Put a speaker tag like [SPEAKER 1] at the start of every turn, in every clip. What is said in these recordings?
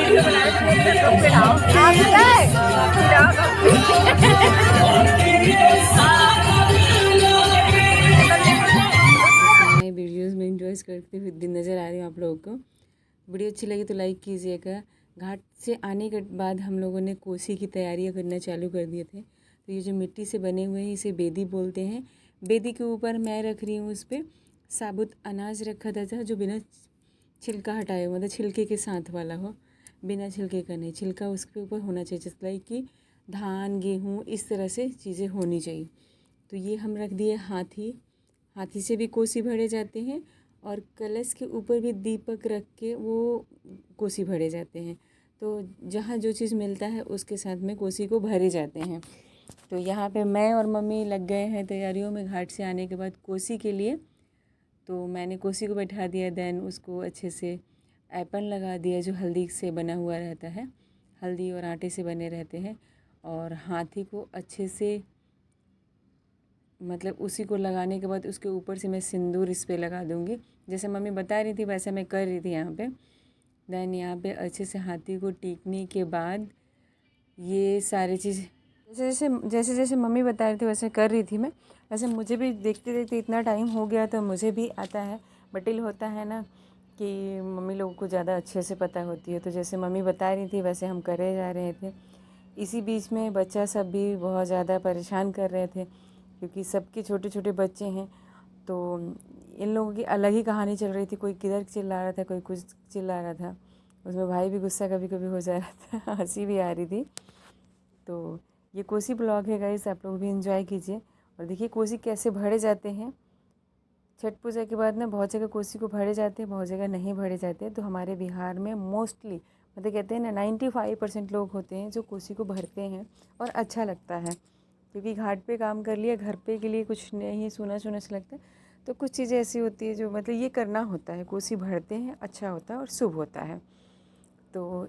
[SPEAKER 1] नए वीडियोज़ में इंजॉय करते हुए दिन नज़र आ रही हूँ आप लोगों को। वीडियो अच्छी लगी तो लाइक कीजिएगा। घाट से आने के बाद हम लोगों ने कोसी की तैयारियां करना चालू कर दिए थे। तो ये जो मिट्टी से बने हुए हैं इसे बेदी बोलते हैं। बेदी के ऊपर मैं रख रही हूँ, उस पर साबुत अनाज रखा था जो बिना छिलका हटाए हुआ, मतलब छिलके के साथ वाला हो, बिना छिलके का नहीं, छिलका उसके ऊपर होना चाहिए, जैसे लाइक कि धान गेहूँ इस तरह से चीज़ें होनी चाहिए। तो ये हम रख दिए हाथी से भी कोसी भरे जाते हैं और कलश के ऊपर भी दीपक रख के वो कोसी भरे जाते हैं। तो जहाँ जो चीज़ मिलता है उसके साथ में कोसी को भरे जाते हैं। तो यहाँ पे मैं और मम्मी लग गए हैं तैयारियों में घाट से आने के बाद कोसी के लिए। तो मैंने कोसी को बैठा दिया, देन उसको अच्छे से ऐपन लगा दिया जो हल्दी से बना हुआ रहता है, हल्दी और आटे से बने रहते हैं। और हाथी को अच्छे से, मतलब उसी को लगाने के बाद उसके ऊपर से मैं सिंदूर इस पर लगा दूँगी, जैसे मम्मी बता रही थी वैसे मैं कर रही थी यहाँ पे। देन यहाँ पे अच्छे से हाथी को टीकने के बाद ये सारी चीज़ जैसे मम्मी बता रही थी वैसे कर रही थी मैं। वैसे मुझे भी देखते देखते इतना टाइम हो गया तो मुझे भी आता है, बटिल होता है ना कि मम्मी लोगों को ज़्यादा अच्छे से पता होती है। तो जैसे मम्मी बता रही थी वैसे हम करे जा रहे थे। इसी बीच में बच्चा सब भी बहुत ज़्यादा परेशान कर रहे थे क्योंकि सबके छोटे छोटे बच्चे हैं। तो इन लोगों की अलग ही कहानी चल रही थी, कोई किधर चिल्ला रहा था, कोई कुछ चिल्ला रहा था। उसमें भाई भी गुस्सा कभी कभी हो जा रहा था, हंसी भी आ रही थी। तो ये कोसी ब्लॉग है गाइस, आप लोग भी इंजॉय कीजिए। और देखिए कोसी कैसे भरे जाते हैं। छठ पूजा के बाद ना बहुत जगह कोसी को भरे जाते हैं, बहुत जगह नहीं भरे जाते। तो हमारे बिहार में मोस्टली, मतलब कहते हैं ना 95% लोग होते हैं जो कोसी को भरते हैं और अच्छा लगता है क्योंकि घाट पे काम कर लिया, घर पे के लिए कुछ नहीं, सुना सुना सा लगता है। तो कुछ चीज़ें ऐसी होती है जो मतलब ये करना होता है, कोसी भरते हैं, अच्छा होता है और शुभ होता है। तो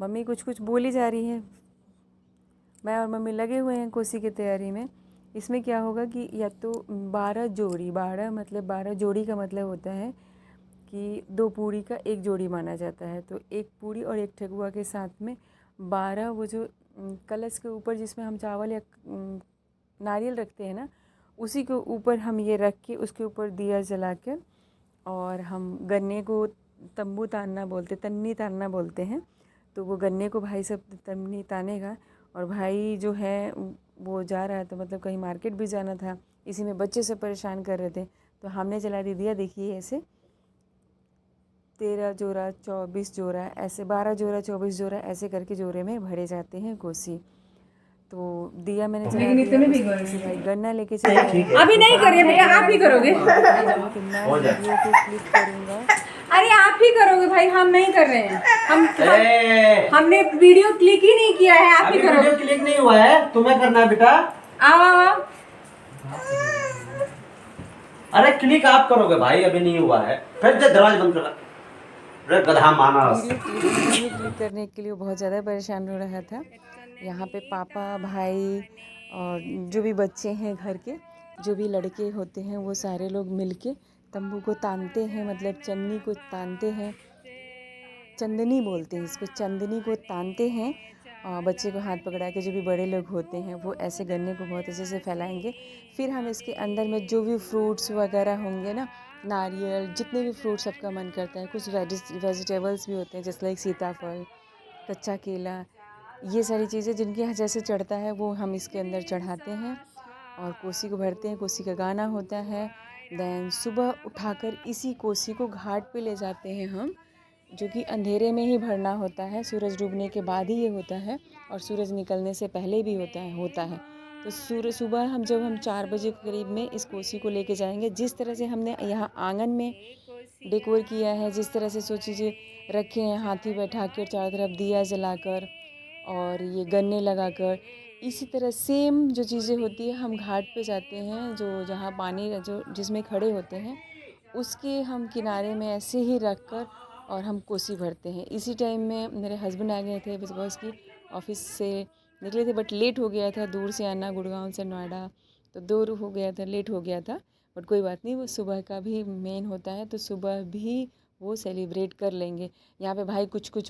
[SPEAKER 1] मम्मी कुछ कुछ बोली जा रही है, मैं और मम्मी लगे हुए हैं कोसी की तैयारी में। इसमें क्या होगा कि या तो 12 जोड़ी, 12 मतलब 12 जोड़ी का मतलब होता है कि 2 पूड़ी का 1 जोड़ी माना जाता है। तो 1 पूड़ी और 1 ठेकुआ के साथ में 12 वो जो कलश के ऊपर जिसमें हम चावल या नारियल रखते हैं ना, उसी के ऊपर हम ये रख के उसके ऊपर दिया जला कर, और हम गन्ने को तंबू तानना बोलते, तन्नी तानना बोलते हैं। तो वो गन्ने को भाई सब तन्नी तानेगा और भाई जो है वो जा रहा है, तो मतलब कहीं मार्केट भी जाना था, इसी में बच्चे से परेशान कर रहे थे। तो हमने जला दिया, देखिए ऐसे 13 जोड़ा 24 जोड़ा ऐसे, 12 जोड़ा 24 जोड़ा ऐसे करके जोड़े में भरे जाते हैं कोसी। तो दिया मैंने जला दिया, उसके भाई गन्ना लेके चले गए।
[SPEAKER 2] अभी नहीं करिए बेटा, आप ही करोगे।
[SPEAKER 1] कि मैं वीडियो को क्लिक करूँगा।
[SPEAKER 2] अरे आप ही करोगे भाई, हम नहीं कर रहे हैं। हमने वीडियो क्लिक ही नहीं किया है, आप ही करोगे।
[SPEAKER 3] वीडियो क्लिक नहीं हुआ है, तुम्हें करना है बेटा।
[SPEAKER 2] आओ आओ आओ।
[SPEAKER 3] अरे क्लिक आप करोगे भाई, अभी नहीं हुआ है, फिर से दरवाजा बंद करा। अरे गधा मानस।
[SPEAKER 1] वीडियो क्लिक करने के लिए बहुत ज़्यादा परेशान हो रहा था। यहाँ पे पापा, भाई और जो भी बच्चे हैं घर के, जो भी लड़के होते हैं, वो सारे लोग मिलके तंबू को तानते हैं, मतलब चन्नी को तानते हैं, चंदनी बोलते हैं इसको, चंदनी को तानते हैं। और बच्चे को हाथ पकड़ा के जो भी बड़े लोग होते हैं वो ऐसे गन्ने को बहुत अच्छे से फैलाएंगे। फिर हम इसके अंदर में जो भी फ्रूट्स वगैरह होंगे ना, नारियल, जितने भी फ्रूट्स सबका मन करता है, कुछ वेजिटेबल्स भी होते हैं जैसे लाइक सीताफल, कच्चा केला, ये सारी चीज़ें जिनके यहाँ जैसे चढ़ता है वो हम इसके अंदर चढ़ाते हैं और कोसी को भरते हैं। कोसी का गाना होता है। देन सुबह उठाकर इसी कोसी को घाट पे ले जाते हैं हम, जो कि अंधेरे में ही भरना होता है, सूरज डूबने के बाद ही ये होता है और सूरज निकलने से पहले भी होता है। तो सुबह जब हम 4 बजे के करीब में इस कोसी को लेके जाएंगे, जिस तरह से हमने यहाँ आंगन में डेकोर किया है, जिस तरह से सोचिए रखे हैं, हाथी बैठा कर चारों तरफ दिया जलाकर और ये गन्ने लगाकर, इसी तरह सेम जो चीज़ें होती है हम घाट पे जाते हैं, जो जहाँ पानी जो जिसमें खड़े होते हैं उसके हम किनारे में ऐसे ही रख कर और हम कोसी भरते हैं। इसी टाइम में मेरे हस्बैंड आ गए थे, बिकॉज की ऑफिस से निकले थे बट लेट हो गया था, दूर से आना, गुड़गांव से नोएडा, तो दूर हो गया था, लेट हो गया था। बट कोई बात नहीं, वो सुबह का भी मेन होता है, तो सुबह भी वो सेलिब्रेट कर लेंगे। यहाँ पे भाई कुछ कुछ